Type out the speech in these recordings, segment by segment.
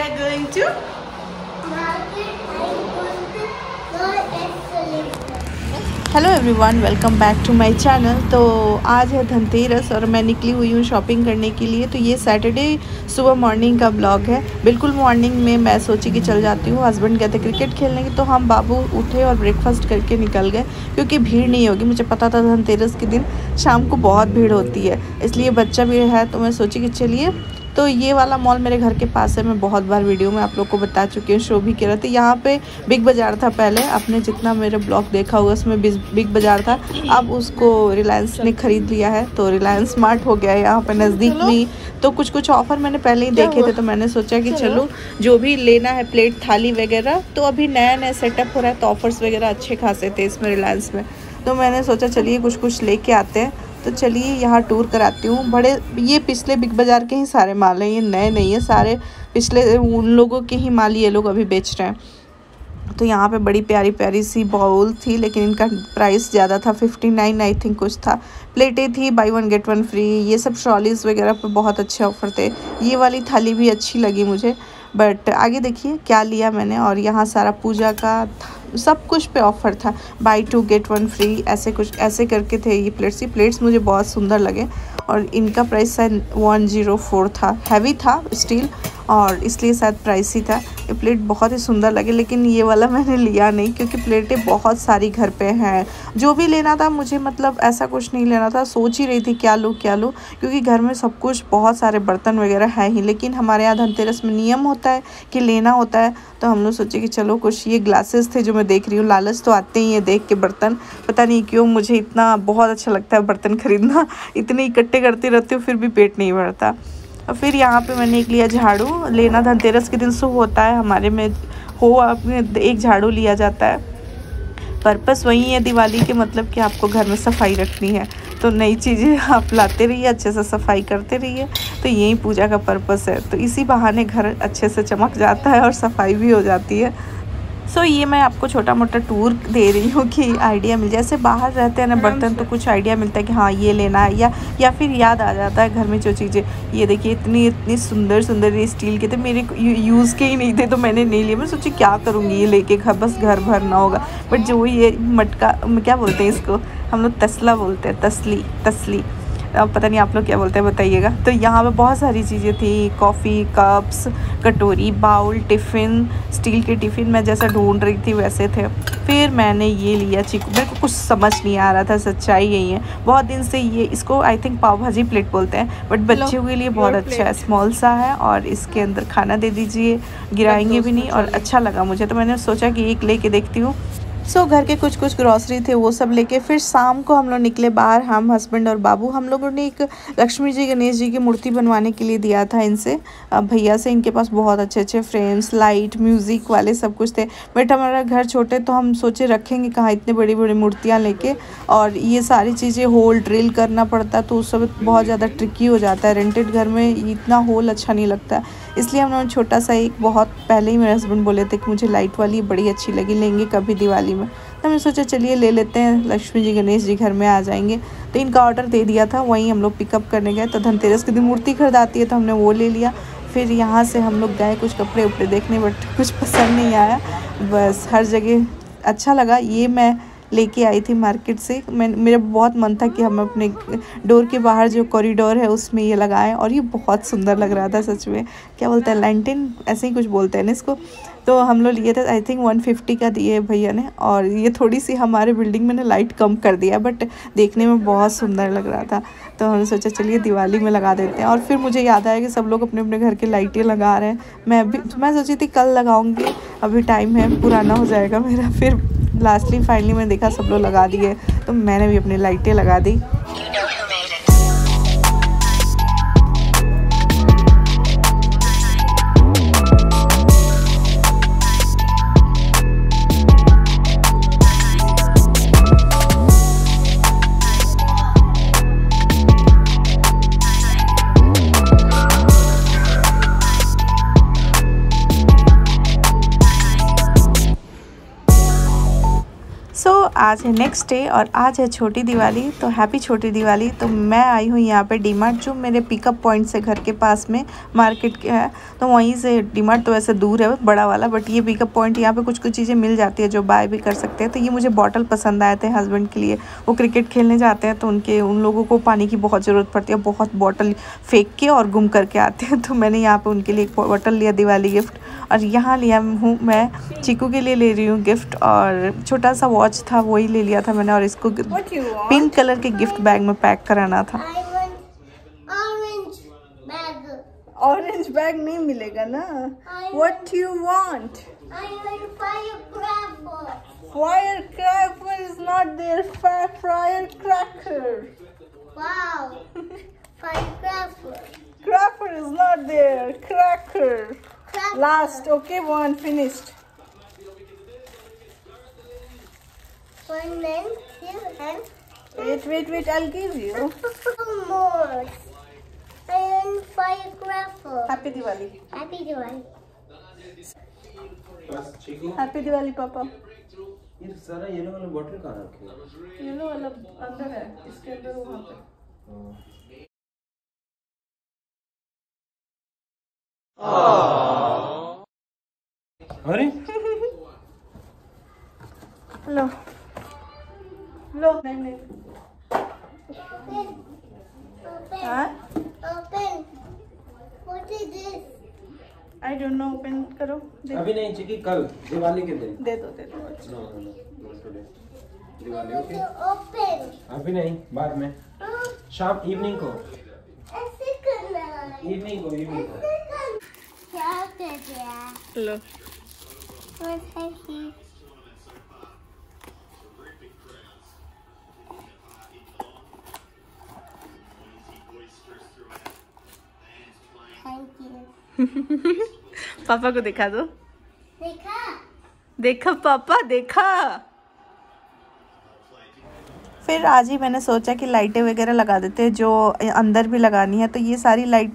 are going to hello everyone, welcome back to my channel. तो आज है धनतेरस और मैं निकली हुई हूँ शॉपिंग करने के लिए। तो ये सैटरडे सुबह मॉर्निंग का ब्लॉग है। बिल्कुल मॉर्निंग में मैं सोची कि चल जाती हूँ। हस्बैंड कहते क्रिकेट खेलने की, तो हम बाबू उठे और ब्रेकफास्ट करके निकल गए क्योंकि भीड़ नहीं होगी। मुझे पता था धनतेरस के दिन शाम को बहुत भीड़ होती है, इसलिए बच्चा भी है तो मैं सोची कि चलिए। तो ये वाला मॉल मेरे घर के पास है। मैं बहुत बार वीडियो में आप लोग को बता चुकी हूँ, शो भी किया था। यहाँ पे बिग बाज़ार था पहले, आपने जितना मेरे ब्लॉग देखा होगा उसमें बिग बाज़ार था। अब उसको रिलायंस ने ख़रीद लिया है, तो रिलायंस स्मार्ट हो गया है यहाँ पे नज़दीक में। तो कुछ ऑफ़र मैंने पहले ही देखे थे, तो मैंने सोचा कि चलो जो भी लेना है, प्लेट थाली वगैरह, तो अभी नया सेटअप हो रहा है, तो ऑफ़र्स वगैरह अच्छे खासे थे इसमें रिलायंस में। तो मैंने सोचा चलिए कुछ लेके आते हैं। तो चलिए यहाँ टूर कराती हूँ। बड़े ये पिछले बिग बाज़ार के ही सारे माल हैं, ये नए नहीं है, सारे पिछले उन लोगों के ही माल ये लोग अभी बेच रहे हैं। तो यहाँ पे बड़ी प्यारी प्यारी सी बाउल थी, लेकिन इनका प्राइस ज़्यादा था, 59 आई थिंक कुछ था। प्लेटें थी बाई 1 गेट 1 फ्री। ये सब ट्रॉलीज़ वगैरह पे बहुत अच्छे ऑफ़र थे। ये वाली थाली भी अच्छी लगी मुझे। बट आगे देखिए क्या लिया मैंने। और यहाँ सारा पूजा का सब कुछ पे ऑफ़र था, बाई 2 गेट 1 फ्री, ऐसे करके थे ये प्लेट्स मुझे बहुत सुंदर लगे। और इनका प्राइस शायद 104 था। हैवी था स्टील, और इसलिए शायद प्राइस ही था। ये प्लेट बहुत ही सुंदर लगे, लेकिन ये वाला मैंने लिया नहीं क्योंकि प्लेटें बहुत सारी घर पे हैं। जो भी लेना था मुझे, मतलब ऐसा कुछ नहीं लेना था। सोच ही रही थी क्या लूँ क्योंकि घर में सब कुछ, बहुत सारे बर्तन वगैरह है ही। लेकिन हमारे यहाँ धनतेरस में नियम होता है कि लेना होता है, तो हम लोग सोचे कि चलो कुछ। ये ग्लासेस थे जो मैं देख रही हूँ। लालच तो आते ही है देख के बर्तन, पता नहीं क्यों मुझे इतना बहुत अच्छा लगता है बर्तन खरीदना। इतने इकट्ठे करती रहती हूँ फिर भी पेट नहीं भरता। और फिर यहाँ पे मैंने एक लिया झाड़ू। लेना धनतेरस के दिन शुभ होता है हमारे में, एक झाड़ू लिया जाता है। पर्पस वही है दिवाली के, मतलब कि आपको घर में सफाई रखनी है, तो नई चीज़ें आप लाते रहिए, अच्छे से सफाई करते रहिए। तो यही पूजा का पर्पस है। तो इसी बहाने घर अच्छे से चमक जाता है और सफाई भी हो जाती है। सो ये मैं आपको छोटा मोटा टूर दे रही हूँ कि आइडिया मिल जाए। जैसे बाहर रहते हैं ना बर्तन, तो कुछ आइडिया मिलता है कि हाँ ये लेना है, या फिर याद आ जाता है घर में जो चीज़ें। ये देखिए इतनी सुंदर ये स्टील के थे, मेरे यूज़ के ही नहीं थे, तो मैंने नहीं लिए। मैं सोची क्या करूँगी ये लेके, बस घर भरना होगा। बट जो ये मटका, क्या बोलते हैं इसको, हम लोग तसला बोलते हैं, तसली, अब पता नहीं आप लोग क्या बोलते हैं, बताइएगा। तो यहाँ पे बहुत सारी चीज़ें थी, कॉफ़ी कप्स, कटोरी, बाउल, टिफ़िन, स्टील के टिफ़िन मैं जैसा ढूंढ रही थी वैसे थे। फिर मैंने ये लिया चीकू। मेरे को कुछ समझ नहीं आ रहा था, सच्चाई यही है। बहुत दिन से इसको आई थिंक पाव भाजी प्लेट बोलते हैं, बट बच्चों के लिए बहुत अच्छा है। स्मॉल सा है और इसके अंदर खाना दे दीजिए, गिराएंगे भी नहीं, और अच्छा लगा मुझे। तो मैंने सोचा कि एक लेके देखती हूँ। सो घर के कुछ ग्रॉसरी थे वो सब लेके फिर शाम को हम लोग निकले बाहर, हम हस्बैंड और बाबू। हम लोगों ने एक लक्ष्मी जी गणेश जी की मूर्ति बनवाने के लिए दिया था इनसे, भैया से। इनके पास बहुत अच्छे फ्रेम्स, लाइट, म्यूज़िक वाले सब कुछ थे। बट हमारा घर छोटे, तो हम सोचे रखेंगे कहाँ इतने बड़ी मूर्तियाँ लेके, और ये सारी चीज़ें होल ड्रिल करना पड़ता है, तो उस समय बहुत ज़्यादा ट्रिकी हो जाता है। रेंटेड घर में इतना होल अच्छा नहीं लगता, इसलिए हम लोगों ने छोटा सा एक, बहुत पहले ही मेरे हस्बैंड बोले थे कि मुझे लाइट वाली बड़ी अच्छी लगी, लेंगे कभी दिवाली में। तो हमने सोचा चलिए ले लेते हैं, लक्ष्मी जी गणेश जी घर में आ जाएंगे। तो इनका ऑर्डर दे दिया था, वहीं हम लोग पिकअप करने गए। तो धनतेरस के दिन मूर्ति खरीदाती है, तो हमने वो ले लिया। फिर यहाँ से हम लोग गए कुछ कपड़े उपड़े देखने, बट कुछ पसंद नहीं आया। बस हर जगह अच्छा लगा। ये मैं लेके आई थी मार्केट से। मेरा बहुत मन था कि हम अपने डोर के बाहर जो कॉरिडोर है उसमें ये लगाएं, और ये बहुत सुंदर लग रहा था सच में। क्या बोलते हैं, लैंटेन ऐसे ही कुछ बोलते हैं ना इसको। तो हम लोग लिए थे, आई थिंक 150 का दिए भैया ने। और ये थोड़ी सी हमारे बिल्डिंग में ना लाइट कम कर दिया, बट देखने में बहुत सुंदर लग रहा था। तो हमने सोचा चलिए दिवाली में लगा देते हैं। और फिर मुझे याद आया कि सब लोग अपने अपने घर के लाइटें लगा रहे हैं। मैं सोची थी कल लगाऊंगी, अभी टाइम है, पुराना हो जाएगा मेरा। फिर फाइनली मैंने देखा सब लोग लगा दिए, तो मैंने भी अपनी लाइटें लगा दी। आज है नेक्स्ट डे और आज है छोटी दिवाली। तो हैप्पी छोटी दिवाली। तो मैं आई हूँ यहाँ पे डीमार्ट, जो मेरे पिकअप पॉइंट से घर के पास में मार्केट के है। तो वहीं से डीमार्ट तो वैसे दूर है बड़ा वाला, बट ये पिकअप पॉइंट यहाँ पे कुछ कुछ चीज़ें मिल जाती है जो बाय भी कर सकते हैं। तो ये मुझे बॉटल पसंद आए थे हस्बैंड के लिए। वो क्रिकेट खेलने जाते हैं तो उन लोगों को पानी की बहुत ज़रूरत पड़ती है, बहुत बॉटल फेंक के और गुम करके आते हैं। तो मैंने यहाँ पर उनके लिए एक बॉटल लिया दिवाली गिफ्ट। और यहाँ लिया हूँ मैं चीकू के लिए ले रही हूँ गिफ्ट, और छोटा सा वॉच था वही ले लिया था मैंने, और इसको पिंक कलर के गिफ्ट बैग में पैक कराना था। ऑरेंज बैग नहीं मिलेगा ना। What you want? Firecracker is not there. Firecracker. Wow. Firecracker. Cracker is not there. Cracker. Last. Okay, one finished. One man, two hands. Wait. I'll give you. More. And firecracker. Happy Diwali. Happy Diwali. Happy Diwali, पापा। ये सारा yellow वाला bottle कहाँ रखे हैं? Yellow वाला अंदर है, इसके अंदर वहाँ पे। अरे लो नहीं हाँ? Open. What is this? I don't know, open करो। अभी नहीं चिकी, कल दिवाली के दिन दे दो। दिवाली ओके। Open. अभी नहीं, बाद में शाम इवनिंग को। ऐसे करना है। इवनिंग को क्या कर दिया? लो। What है ये? Thank you. पापा को दिखा दो। देखा पापा, देखा। फिर आज ही मैंने सोचा कि लाइटें वगैरह लगा देते हैं, जो अंदर भी लगानी है। तो ये सारी लाइट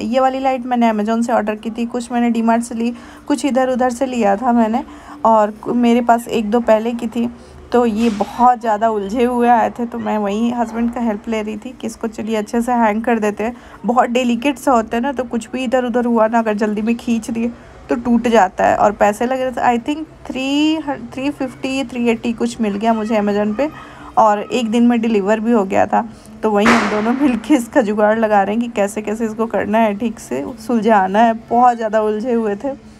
ये वाली लाइट मैंने अमेज़ॉन से ऑर्डर की थी, कुछ मैंने डीमार्ट से ली, कुछ इधर उधर से लिया था मैंने, और मेरे पास एक दो पहले की थी। तो ये बहुत ज़्यादा उलझे हुए आए थे, तो मैं वहीं हस्बैंड का हेल्प ले रही थी कि इसको चलिए अच्छे से हैंग कर देते हैं। बहुत डेलिकेट सा होता है ना, तो कुछ भी इधर उधर हुआ ना, अगर जल्दी में खींच दिए तो टूट जाता है। और पैसे लगे थे आई थिंक 380 कुछ मिल गया मुझे अमेज़न पे, और एक दिन में डिलीवर भी हो गया था। तो वहीं हम दोनों मिलके इसका जुगाड़ लगा रहे हैं कि कैसे कैसे इसको करना है, ठीक से सुलझाना है। बहुत ज़्यादा उलझे हुए थे।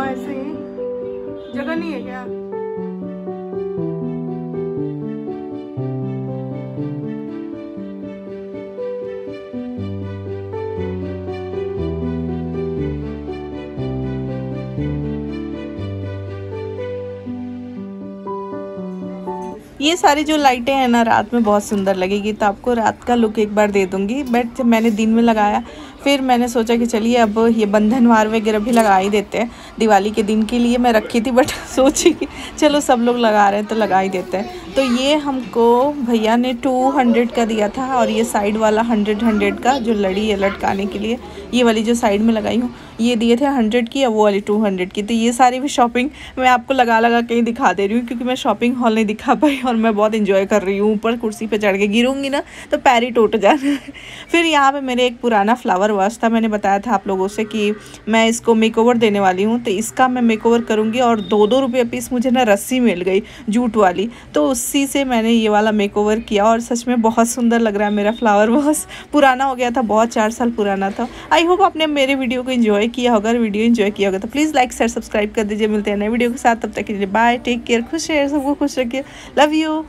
ऐसे ही जगह नहीं है क्या? ये सारी जो लाइटें हैं ना, रात में बहुत सुंदर लगेगी, तो आपको रात का लुक एक बार दे दूंगी। बट मैंने दिन में लगाया, फिर मैंने सोचा कि चलिए अब ये बंधनवार वगैरह भी लगा ही देते हैं। दिवाली के दिन के लिए मैं रखी थी, बट सोची कि चलो सब लोग लगा रहे हैं तो लगा ही देते हैं। तो ये हमको भैया ने 200 का दिया था, और ये साइड वाला 100 का जो लड़ी है लटकाने के लिए, ये वाली जो साइड में लगाई हूँ, ये दिए थे 100 की, और वो वाली 200 की। तो ये सारी भी शॉपिंग मैं आपको लगा के ही दिखा दे रही हूँ, क्योंकि मैं शॉपिंग हॉल नहीं दिखा पाई, और मैं बहुत इंजॉय कर रही हूँ। ऊपर कुर्सी पे चढ़ के गिरूंगी ना तो पैर ही टूट जाना। फिर यहाँ पे मेरे एक पुराना फ्लावर वाश था, मैंने बताया था आप लोगों से कि मैं इसको मेकओवर देने वाली हूँ, तो इसका मैं मेकओवर करूँगी। और 2-2 रुपये पीस मुझे ना रस्सी मिल गई जूट वाली, तो उसी से मैंने ये वाला मेकओवर किया, और सच में बहुत सुंदर लग रहा है मेरा फ्लावर वाश। पुराना हो गया था, बहुत 4 साल पुराना था। आई होप आपने मेरे वीडियो को एंजॉय किया होगा। वीडियो एंजॉय किया होगा तो प्लीज़ लाइक शेयर सब्सक्राइब कर दीजिए। मिलते हैं नए वीडियो के साथ, तब तक के लिए बाय, टेक केयर, खुश रहिए, सबको खुश रखिए, लव यू।